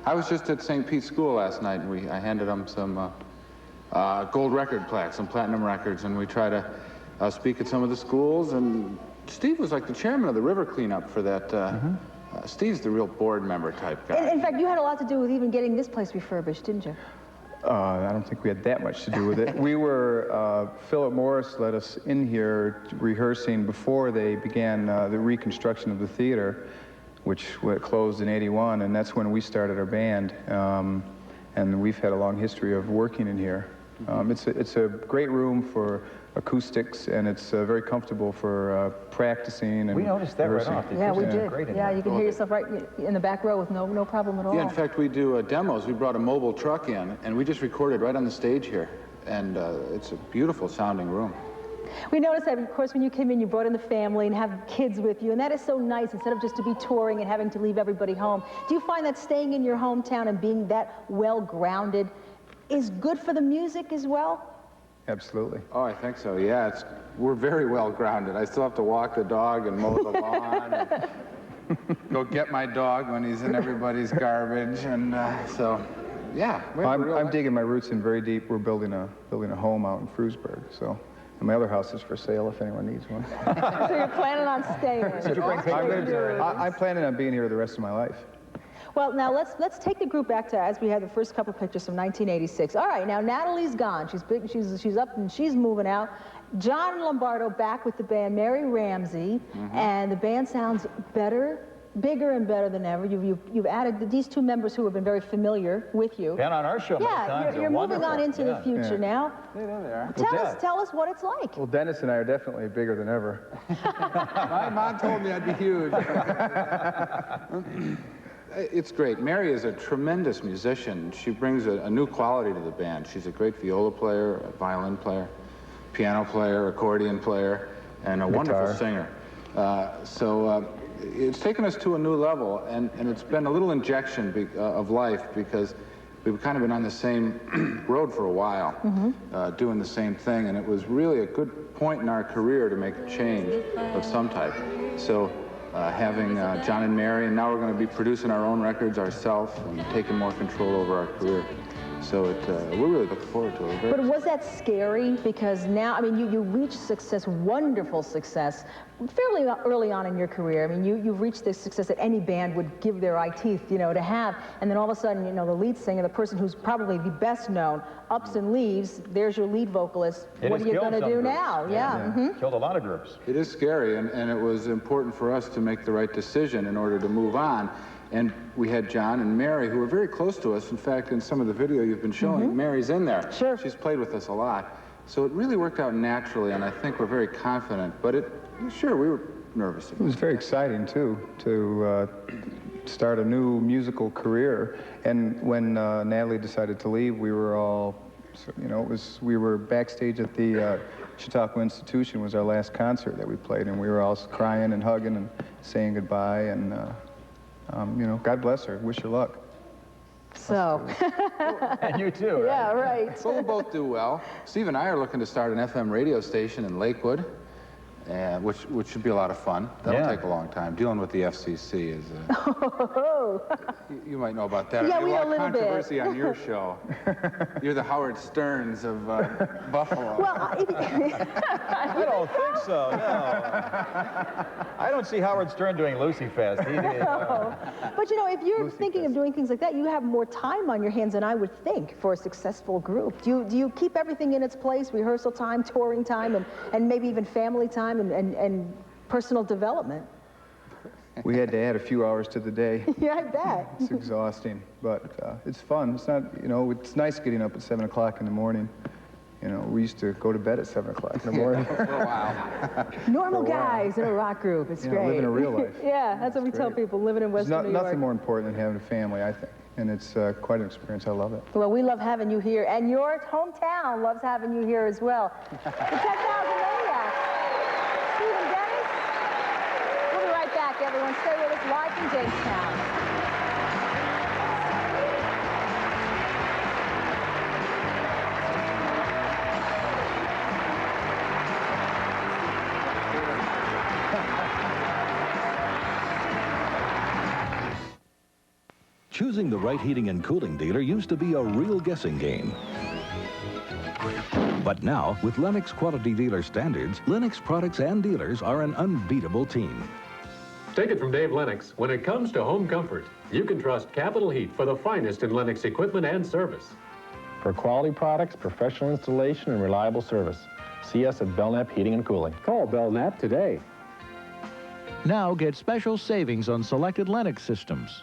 [SPEAKER 1] I was just at St. Pete's School last night, and I handed them some gold record plaques, some platinum records, and we try to speak at some of the schools. And Steve was like the chairman of the river cleanup for that. Steve's the real board member type guy.
[SPEAKER 2] In fact, you had a lot to do with even getting this place refurbished, didn't you?
[SPEAKER 5] I don't think we had that much to do with it. We were, Philip Morris let us in here rehearsing before they began the reconstruction of the theater, which closed in '81, and that's when we started our band. And we've had a long history of working in here. It's a great room for acoustics, and it's very comfortable for practicing and
[SPEAKER 3] we noticed that
[SPEAKER 5] rehearsing.
[SPEAKER 3] right off.
[SPEAKER 2] Yeah, we did. Yeah, you can hear yourself right in the back row with no problem at all.
[SPEAKER 1] Yeah, in fact, we do demos. We brought a mobile truck in, and we just recorded right on the stage here. And it's a beautiful sounding room.
[SPEAKER 2] We noticed that, of course, when you came in, you brought in the family and have kids with you, and that is so nice, instead of just to be touring and having to leave everybody home. Do you find that staying in your hometown and being that well-grounded is good for the music as well?
[SPEAKER 5] Absolutely.
[SPEAKER 1] Oh, I think so, yeah. We're very well-grounded. I still have to walk the dog and mow the lawn and go get my dog when he's in everybody's garbage, and so, yeah.
[SPEAKER 5] I'm digging my roots in very deep. We're building a home out in Frewsburg, so. And my other house is for sale if anyone needs one.
[SPEAKER 2] So you're planning on staying?
[SPEAKER 5] I'm planning on being here the rest of my life.
[SPEAKER 2] Well, now let's take the group back to as we had the first couple pictures from 1986. All right, now Natalie's gone. She's big. She's up and she's moving out. John Lombardo back with the band. Mary Ramsey, and the band sounds better, bigger and better than ever. You've added these two members who have been very familiar with you.
[SPEAKER 3] Been on our show many times.
[SPEAKER 2] You're moving on into the future now.
[SPEAKER 1] Yeah, there they are.
[SPEAKER 2] Tell us what it's like.
[SPEAKER 5] Well, Dennis and I are definitely bigger than ever.
[SPEAKER 1] My mom told me I'd be huge. It's great. Mary is a tremendous musician. She brings a new quality to the band. She's a great viola player, a violin player, piano player, accordion player, and a wonderful singer. It's taken us to a new level, and it's been a little injection of life, because we've kind of been on the same road for a while, doing the same thing, and it was really a good point in our career to make a change of some type. So having John and Mary, and now we're going to be producing our own records ourselves and taking more control over our career. So we're really looking forward to it.
[SPEAKER 2] But was that scary? Because now, I mean, you reached success, wonderful success, fairly early on in your career. I mean, you've reached the success that any band would give their eye teeth, to have. And then all of a sudden, the lead singer, the person who's probably the best known, ups and leaves. There's your lead vocalist. What are you going to do now?
[SPEAKER 3] Killed a lot of groups.
[SPEAKER 1] It is scary, and it was important for us to make the right decision in order to move on. And we had John and Mary, who were very close to us. In fact, in some of the video you've been showing, Mary's in there.
[SPEAKER 2] Sure.
[SPEAKER 1] She's played with us a lot. So it really worked out naturally, and I think we're very confident. But sure, we were nervous.
[SPEAKER 5] It was very exciting, too, to start a new musical career. And when Natalie decided to leave, we were all, we were backstage at the Chautauqua Institution. Was our last concert that we played, and we were all crying and hugging and saying goodbye, and God bless her. Wish her luck.
[SPEAKER 2] So.
[SPEAKER 3] And you too, right?
[SPEAKER 2] Yeah, right.
[SPEAKER 1] Well, we'll both do well. Steve and I are looking to start an FM radio station in Lakewood. and which should be a lot of fun. That'll take a long time. Dealing with the FCC is... you might know about that.
[SPEAKER 2] Yeah,
[SPEAKER 1] There's
[SPEAKER 2] we know a
[SPEAKER 1] lot of
[SPEAKER 2] little
[SPEAKER 1] controversy
[SPEAKER 2] bit.
[SPEAKER 1] on your show. You're the Howard Sterns of Buffalo.
[SPEAKER 2] Well,
[SPEAKER 3] I don't think so, no. I don't see Howard Stern doing LucyFest.
[SPEAKER 2] No. But you know, if you're thinking of doing things like that, you have more time on your hands than I would think for a successful group. Do you keep everything in its place, rehearsal time, touring time, and maybe even family time and personal development?
[SPEAKER 5] We had to add a few hours to the day.
[SPEAKER 2] Yeah, I bet.
[SPEAKER 5] It's exhausting, but it's fun. It's not, you know, it's nice getting up at 7 o'clock in the morning. You know, we used to go to bed at 7 o'clock in the morning.
[SPEAKER 1] For a while.
[SPEAKER 2] Normal guys in a rock group. It's great.
[SPEAKER 5] Living a real life.
[SPEAKER 2] Yeah, that's what we tell people, living in Western New York.
[SPEAKER 5] Nothing more important than having a family, I think. And it's quite an experience. I love it.
[SPEAKER 2] Well, we love having you here, and your hometown loves having you here as well. The 10,000 Maniacs. Stephen Dennis. We'll be right back, everyone. Stay with us live from Jamestown.
[SPEAKER 4] Choosing the right heating and cooling dealer used to be a real guessing game. But now, with Lennox quality dealer standards, Lennox products and dealers are an unbeatable team.
[SPEAKER 8] Take it from Dave Lennox. When it comes to home comfort, you can trust Capital Heat for the finest in Lennox equipment and service.
[SPEAKER 16] For quality products, professional installation, and reliable service, see us at Belknap Heating and Cooling. Call Belknap today.
[SPEAKER 10] Now get special savings on selected Lennox systems.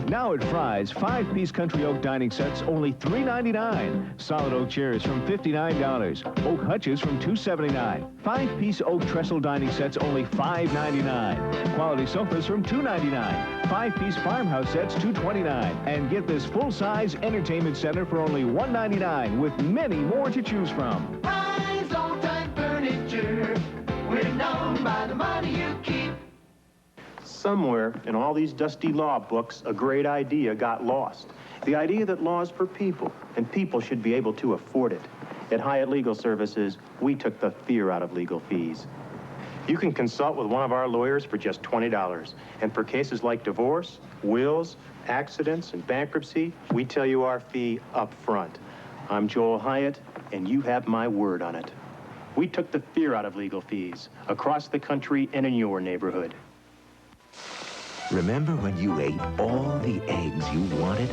[SPEAKER 11] Now at Fry's, 5-piece country oak dining sets only $3.99. Solid oak chairs from $59. Oak hutches from $2.79. 5-piece oak trestle dining sets only $5.99. Quality sofas from $2.99. 5-piece farmhouse sets $2.29. And get this full-size entertainment center for only $1.99 with many more to choose from.
[SPEAKER 6] Fry's old-time furniture. We're known by the money you keep.
[SPEAKER 16] Somewhere in all these dusty law books, a great idea got lost. The idea that law is for people, and people should be able to afford it. At Hyatt Legal Services, we took the fear out of legal fees. You can consult with one of our lawyers for just $20. And for cases like divorce, wills, accidents, and bankruptcy, we tell you our fee up front. I'm Joel Hyatt, and you have my word on it. We took the fear out of legal fees across the country and in your neighborhood.
[SPEAKER 12] Remember when you ate all the eggs you wanted?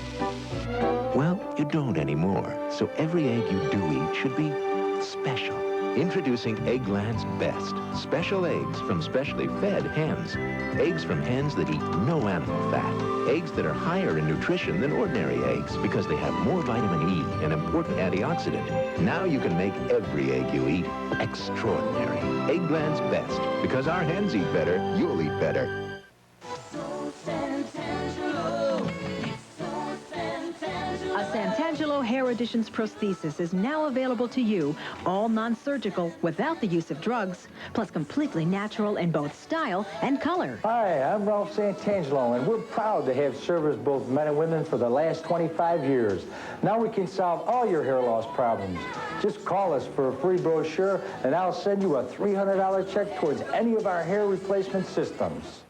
[SPEAKER 12] Well, you don't anymore. So every egg you do eat should be special. Introducing Eggland's Best. Special eggs from specially fed hens. Eggs from hens that eat no animal fat. Eggs that are higher in nutrition than ordinary eggs because they have more vitamin E, an important antioxidant. Now you can make every egg you eat extraordinary. Eggland's Best. Because our hens eat better, you'll eat better.
[SPEAKER 13] A Santangelo Hair Additions prosthesis is now available to you, all non-surgical, without the use of drugs, plus completely natural in both style and color.
[SPEAKER 14] Hi, I'm Ralph Santangelo, and we're proud to have served both men and women for the last 25 years. Now we can solve all your hair loss problems. Just call us for a free brochure, and I'll send you a $300 check towards any of our hair replacement systems.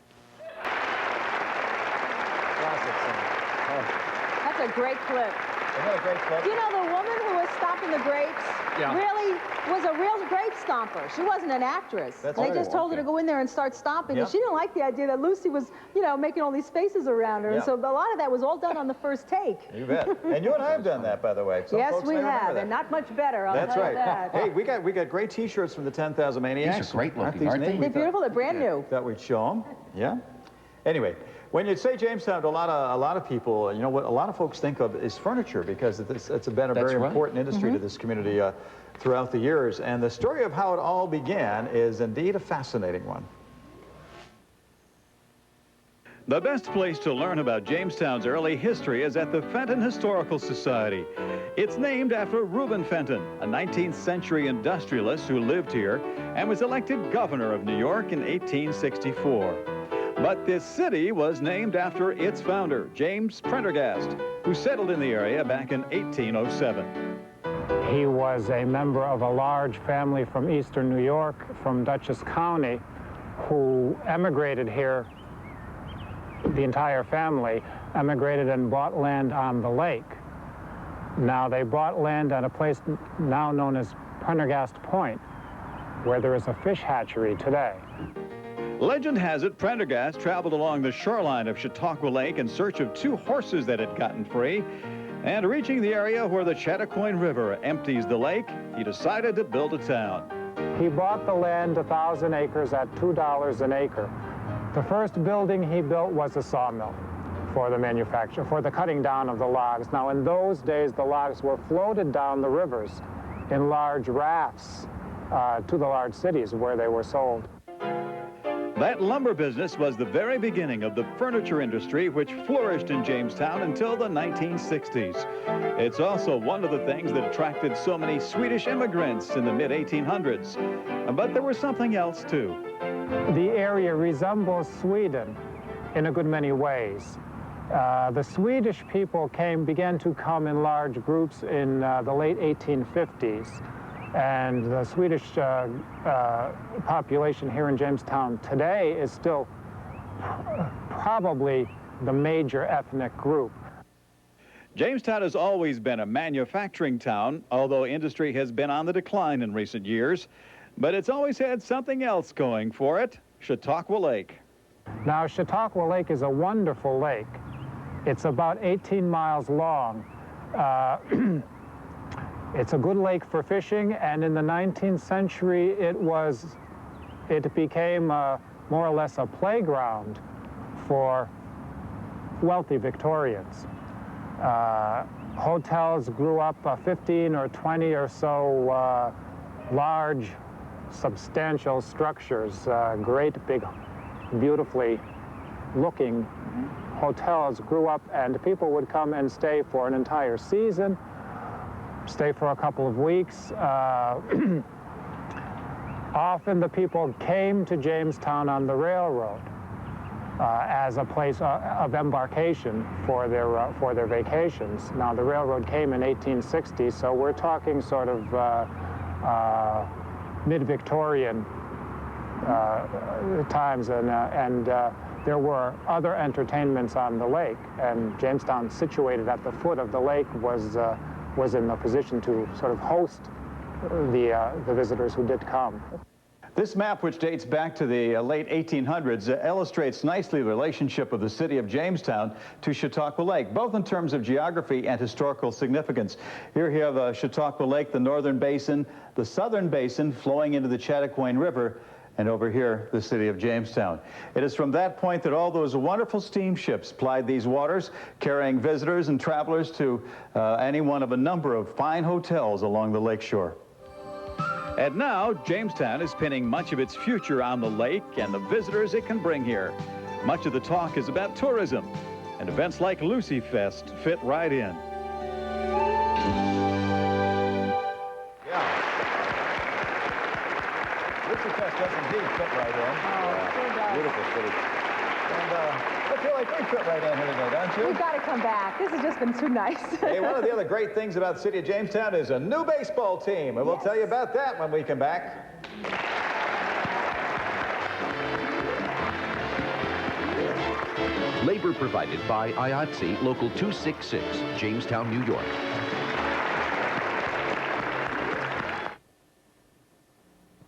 [SPEAKER 2] That's a great clip.
[SPEAKER 3] Isn't that a great clip?
[SPEAKER 2] You know, the woman who was stomping the grapes really was a real grape stomper. She wasn't an actress.
[SPEAKER 3] That's
[SPEAKER 2] they
[SPEAKER 3] right.
[SPEAKER 2] just told her to go in there and start stomping,
[SPEAKER 3] Yeah.
[SPEAKER 2] and she didn't like the idea that Lucy was, you know, making all these faces around her.
[SPEAKER 3] Yeah.
[SPEAKER 2] And so a lot of that was all done on the first take.
[SPEAKER 3] You bet. And you and I have done that, by the way. Some
[SPEAKER 2] Yes,
[SPEAKER 3] folks
[SPEAKER 2] we
[SPEAKER 3] may remember
[SPEAKER 2] have,
[SPEAKER 3] that.
[SPEAKER 2] and not much better. I'll
[SPEAKER 3] That's
[SPEAKER 2] tell
[SPEAKER 3] right.
[SPEAKER 2] you that.
[SPEAKER 3] Hey, we got great T-shirts from the 10,000 Maniacs.
[SPEAKER 18] These are great looking,
[SPEAKER 3] these
[SPEAKER 18] aren't they?
[SPEAKER 3] neat?
[SPEAKER 2] They're beautiful. They're brand new.
[SPEAKER 3] Thought we'd show them. Yeah. Anyway, when you say Jamestown to a lot of people, you know what a lot of folks think of is furniture because it's been a very important industry to this community throughout the years. And the story of how it all began is indeed a fascinating one.
[SPEAKER 28] The best place to learn about Jamestown's early history is at the Fenton Historical Society. It's named after Reuben Fenton, a 19th century industrialist who lived here and was elected governor of New York in 1864. But this city was named after its founder, James Prendergast, who settled in the area back in 1807.
[SPEAKER 7] He was a member of a large family from eastern New York, from Dutchess County, who emigrated here. The entire family emigrated and bought land on the lake. Now, they bought land at a place now known as Prendergast Point, where there is a fish hatchery today.
[SPEAKER 28] Legend has it Prendergast traveled along the shoreline of Chautauqua Lake in search of 2 horses that had gotten free. And reaching the area where the Chautauqua River empties the lake, he decided to build a town.
[SPEAKER 7] He bought the land, 1,000 acres, at $2 an acre. The first building he built was a sawmill for the manufacture, for the cutting down of the logs. Now, in those days, the logs were floated down the rivers in large rafts to the large cities where they were sold.
[SPEAKER 28] That lumber business was the very beginning of the furniture industry, which flourished in Jamestown until the 1960s. It's also one of the things that attracted so many Swedish immigrants in the mid-1800s. But there was something else, too.
[SPEAKER 7] The area resembles Sweden in a good many ways. The Swedish people began to come in large groups in the late 1850s. And the Swedish population here in Jamestown today is still probably the major ethnic group.
[SPEAKER 28] Jamestown has always been a manufacturing town, although industry has been on the decline in recent years. But it's always had something else going for it, Chautauqua Lake.
[SPEAKER 7] Now, Chautauqua Lake is a wonderful lake. It's about 18 miles long. It's a good lake for fishing, and in the 19th century, it became more or less a playground for wealthy Victorians. Hotels grew up, 15 or 20 or so large, substantial structures, great, big, beautifully looking hotels grew up, and people would come and stay for an entire season, stay for a couple of weeks. Often the people came to Jamestown on the railroad as a place of embarkation for their vacations. Now, the railroad came in 1860, so we're talking sort of mid-Victorian times, and there were other entertainments on the lake, and Jamestown, situated at the foot of the lake, was in a position to sort of host the visitors who did come.
[SPEAKER 28] This map, which dates back to the late 1800s, illustrates nicely the relationship of the city of Jamestown to Chautauqua Lake, both in terms of geography and historical significance. Here you have Chautauqua Lake, the northern basin, the southern basin flowing into the Chautauqua River, and over here, the city of Jamestown. It is from that point that all those wonderful steamships plied these waters, carrying visitors and travelers to any one of a number of fine hotels along the lakeshore. And now, Jamestown is pinning much of its future on the lake and the visitors it can bring here. Much of the talk is about tourism, and events like LucyFest fit right in. LucyFest does indeed fit right in.
[SPEAKER 2] Oh,
[SPEAKER 28] beautiful city. And I feel like we fit right in here today, don't you?
[SPEAKER 2] We've got to come back. This has just been too nice.
[SPEAKER 28] Hey, one of the other great things about the city of Jamestown is a new baseball team, and we'll tell you about that when we come back.
[SPEAKER 24] Labor provided by IATSE Local 266, Jamestown, New York.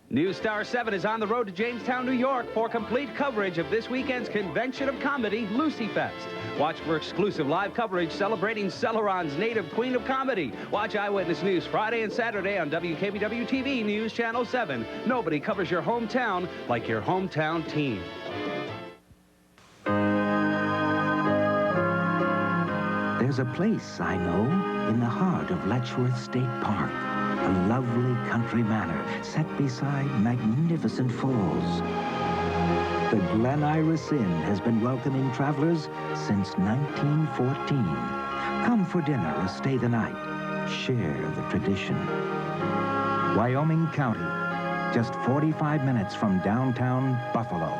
[SPEAKER 9] News Star 7 is on the road to Jamestown, New York for complete coverage of this weekend's convention of comedy, LucyFest. Watch for exclusive live coverage celebrating Celeron's native queen of comedy. Watch Eyewitness News Friday and Saturday on WKBW TV News Channel 7. Nobody covers your hometown like your hometown team.
[SPEAKER 15] There's a place I know in the heart of Letchworth State Park. A lovely country manor set beside magnificent falls. The Glen Iris Inn has been welcoming travelers since 1914. Come for dinner or stay the night. Share the tradition. Wyoming County, just 45 minutes from downtown Buffalo.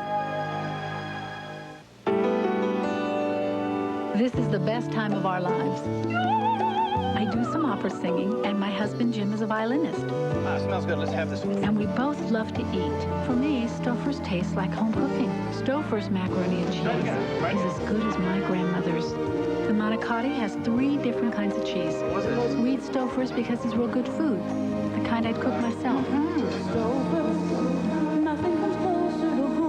[SPEAKER 17] This is the best time of our lives. I do some opera singing, and my husband Jim is a violinist.
[SPEAKER 3] Ah, smells good. Let's have this one.
[SPEAKER 17] And we both love to eat. For me, Stouffer's tastes like home cooking. Stouffer's macaroni and cheese is as good as my grandmother's. The manicotti has 3 different kinds of cheese. We eat Stouffer's because it's real good food, the kind I'd cook myself.
[SPEAKER 6] Nothing comes closer to home.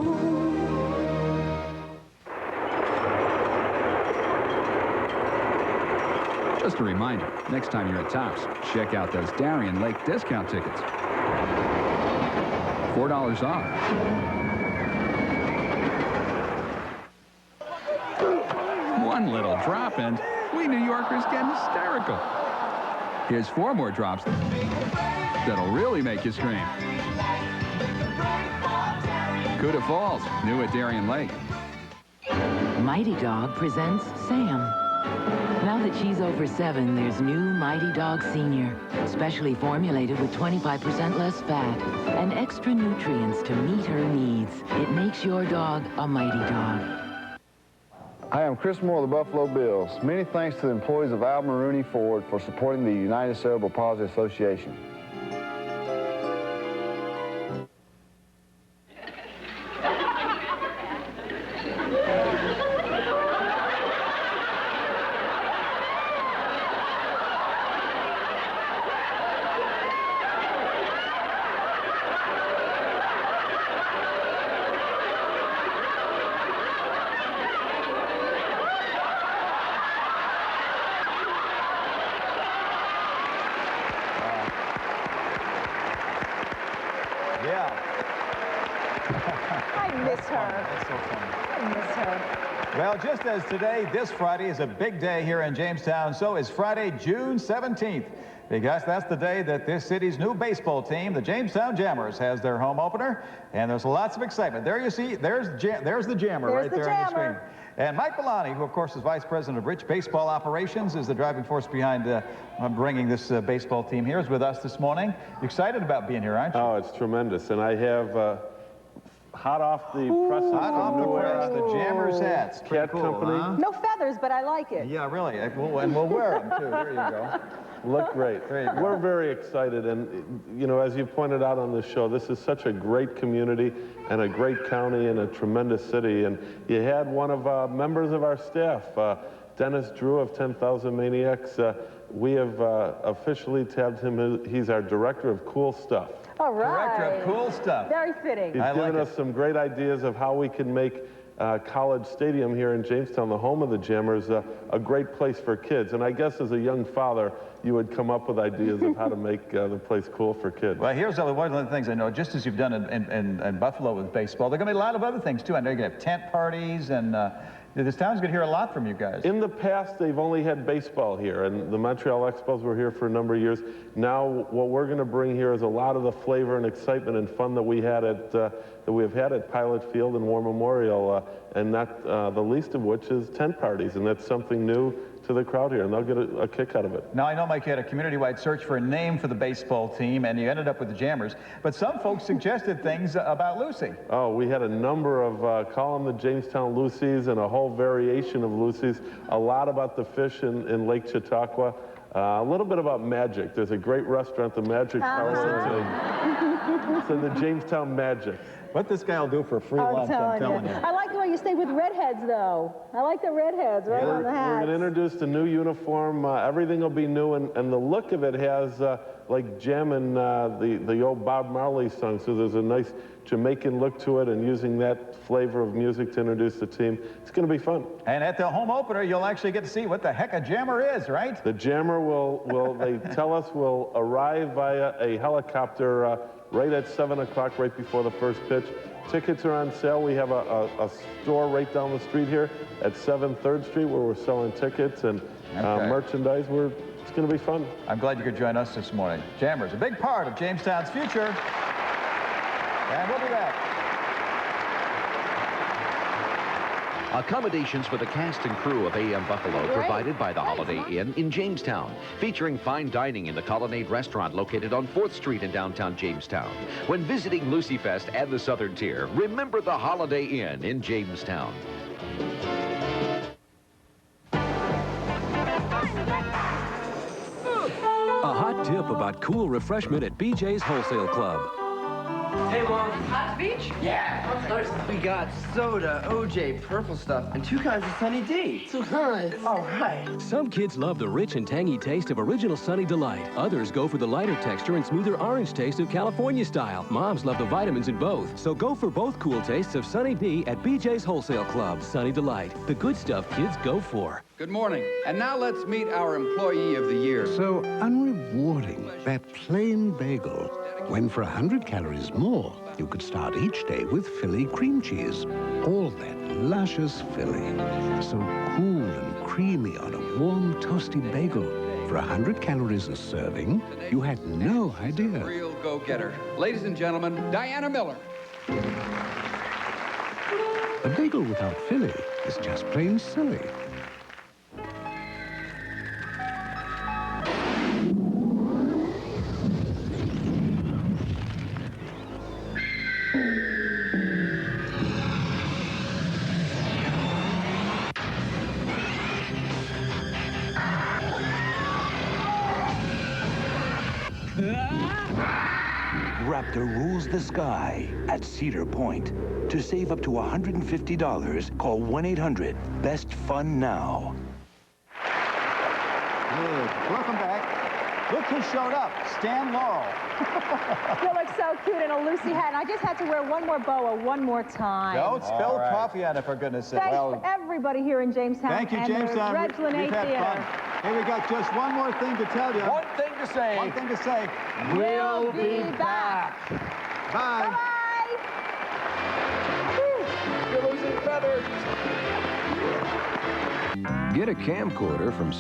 [SPEAKER 19] Just a reminder, next time you're at Tops, check out those Darien Lake discount tickets. $4 off. One little drop and we New Yorkers get hysterical. Here's 4 more drops that'll really make you scream. Cuda Falls, new at Darien Lake.
[SPEAKER 20] Mighty Dog presents Sam. Now that she's over 7, there's new Mighty Dog Senior, specially formulated with 25% less fat and extra nutrients to meet her needs. It makes your dog a Mighty Dog.
[SPEAKER 21] Hi, I'm Chris Moore of the Buffalo Bills. Many thanks to the employees of Al Maroney Ford for supporting the United Cerebral Palsy Association.
[SPEAKER 3] Well, just as today, this Friday is a big day here in Jamestown, so is Friday, June 17th, because that's the day that this city's new baseball team, the Jamestown Jammers, has their home opener, and there's lots of excitement. There you see, there's the Jammer right there on the screen. And Mike Bellani, who of course is Vice President of Rich Baseball Operations, is the driving force behind bringing this baseball team here, is with us this morning. You're excited about being here, aren't you?
[SPEAKER 22] Oh, it's tremendous, and I have hot off the presses from New Era,
[SPEAKER 3] the Jammers hats.
[SPEAKER 22] Cat
[SPEAKER 3] cool,
[SPEAKER 22] Company.
[SPEAKER 3] huh?
[SPEAKER 2] No feathers, but I like it.
[SPEAKER 3] Yeah, really. And we'll wear them too. There you go.
[SPEAKER 22] Look great.
[SPEAKER 3] There you go.
[SPEAKER 22] We're very excited, and you know, as you pointed out on the show, this is such a great community and a great county and a tremendous city. And you had one of members of our staff, Dennis Drew of 10,000 Maniacs. We have officially tabbed him. He's our director of cool stuff.
[SPEAKER 2] All right.
[SPEAKER 3] Director of cool stuff.
[SPEAKER 2] Very fitting.
[SPEAKER 22] He's given us some great ideas of how we can make College Stadium here in Jamestown, the home of the Jammers, a great place for kids. And I guess as a young father, you would come up with ideas of how to make the place cool for kids.
[SPEAKER 3] Well, here's one of the things I know, just as you've done in Buffalo with baseball, there are going to be a lot of other things too. I know you're going to have tent parties, and this town's going to hear a lot from you guys.
[SPEAKER 22] In the past, they've only had baseball here, and the Montreal Expos were here for a number of years. Now, what we're going to bring here is a lot of the flavor and excitement and fun that we had at that we've had at Pilot Field and War Memorial, and not the least of which is tent parties, and that's something new to the crowd here, and they'll get a kick out of it.
[SPEAKER 3] Now, I know, Mike, you had a community-wide search for a name for the baseball team, and you ended up with the Jammers, but some folks suggested things about Lucy.
[SPEAKER 22] Oh, we had a number of, call them the Jamestown Lucy's, and a whole variation of Lucy's, a lot about the fish in Lake Chautauqua, a little bit about magic. There's a great restaurant, the Magic Parlor. It's in the Jamestown Magic.
[SPEAKER 3] What this guy will do for a free lunch, I'm telling you.
[SPEAKER 2] I like the way you stay with redheads, though. I like the redheads right on the hats.
[SPEAKER 22] We're going to introduce the new uniform. Everything will be new, and the look of it has like jamming the old Bob Marley song. So there's a nice Jamaican look to it, and using that flavor of music to introduce the team. It's going to be fun.
[SPEAKER 3] And at the home opener, you'll actually get to see what the heck a Jammer is, right?
[SPEAKER 22] The Jammer will they tell us, will arrive via a helicopter right at 7 o'clock, right before the first pitch. Tickets are on sale. We have a store right down the street here at 7 3rd Street where we're selling tickets and merchandise. It's going to be fun.
[SPEAKER 3] I'm glad you could join us this morning. Jammers, a big part of Jamestown's future. And we'll be back.
[SPEAKER 24] Accommodations for the cast and crew of AM Buffalo provided by the Holiday Inn in Jamestown, featuring fine dining in the Colonnade Restaurant located on 4th Street in downtown Jamestown. When visiting LucyFest and the Southern Tier, remember the Holiday Inn in Jamestown.
[SPEAKER 1] about cool refreshment at BJ's Wholesale Club.
[SPEAKER 4] Hey, Mom. Hot beach? Yeah. I'm thirsty. We got soda, OJ, purple stuff, and 2 kinds of Sunny D. 2 kinds? All right.
[SPEAKER 1] Some kids love the rich and tangy taste of original Sunny Delight. Others go for the lighter texture and smoother orange taste of California style. Moms love the vitamins in both. So go for both cool tastes of Sunny D at BJ's Wholesale Club. Sunny Delight. The good stuff kids go for.
[SPEAKER 5] Good morning. And now let's meet our Employee of the Year.
[SPEAKER 8] So unrewarding, that plain bagel. When for 100 calories more, you could start each day with Philly cream cheese. All that luscious filling. So cool and creamy on a warm, toasty bagel. For 100 calories a serving, you had no idea.
[SPEAKER 5] Real go-getter. Ladies and gentlemen, Diana Miller.
[SPEAKER 8] A bagel without Philly is just plain silly.
[SPEAKER 23] Raptor rules the sky at Cedar Point. To save up to $150, call 1-800-BEST-FUN-NOW.
[SPEAKER 3] Good. Welcome back. Look who showed up. Stan Laurel.
[SPEAKER 2] You look so cute in a Lucy hat, and I just had to wear one more boa one more time.
[SPEAKER 3] Don't spill coffee on it, for goodness sake.
[SPEAKER 2] Thanks for everybody here in Jamestown.
[SPEAKER 3] Thank you,
[SPEAKER 2] and
[SPEAKER 3] Jamestown.
[SPEAKER 2] the Red Lene
[SPEAKER 3] We've had
[SPEAKER 2] Theater.
[SPEAKER 3] fun. Hey, we got just one more thing to tell you.
[SPEAKER 4] One thing to say.
[SPEAKER 3] One thing to say.
[SPEAKER 4] We'll be back.
[SPEAKER 3] Bye.
[SPEAKER 4] You're losing feathers.
[SPEAKER 18] Get a camcorder from